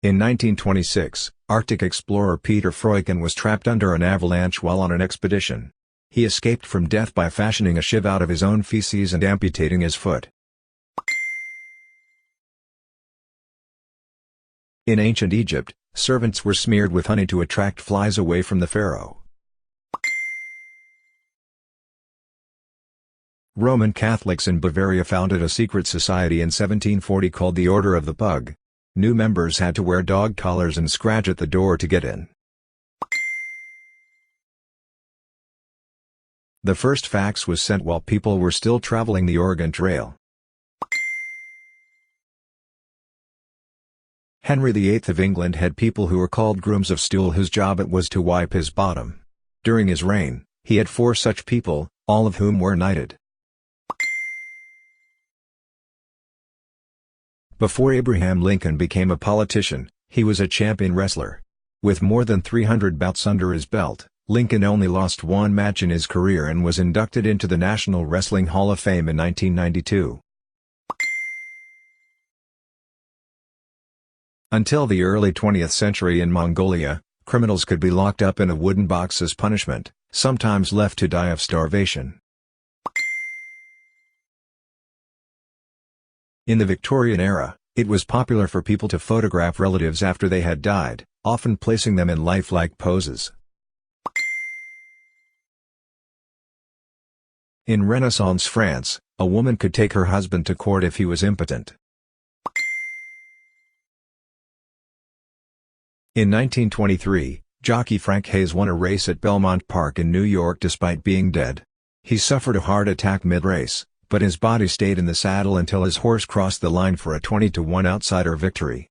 In 1926, Arctic explorer Peter Freuchen was trapped under an avalanche while on an expedition. He escaped from death by fashioning a shiv out of his own feces and amputating his foot. In ancient Egypt, servants were smeared with honey to attract flies away from the pharaoh. Roman Catholics in Bavaria founded a secret society in 1740 called the Order of the Pug. New members had to wear dog collars and scratch at the door to get in. The first fax was sent while people were still traveling the Oregon Trail. Henry VIII of England had people who were called grooms of stool whose job it was to wipe his bottom. During his reign, he had 4 such people, all of whom were knighted. Before Abraham Lincoln became a politician, he was a champion wrestler. With more than 300 bouts under his belt, Lincoln only lost 1 match in his career and was inducted into the National Wrestling Hall of Fame in 1992. Until the early 20th century in Mongolia, criminals could be locked up in a wooden box as punishment, sometimes left to die of starvation. In the Victorian era, it was popular for people to photograph relatives after they had died, often placing them in lifelike poses. In Renaissance France, a woman could take her husband to court if he was impotent. In 1923, jockey Frank Hayes won a race at Belmont Park in New York despite being dead. He suffered a heart attack mid-race, but his body stayed in the saddle until his horse crossed the line for a 20-1 outsider victory.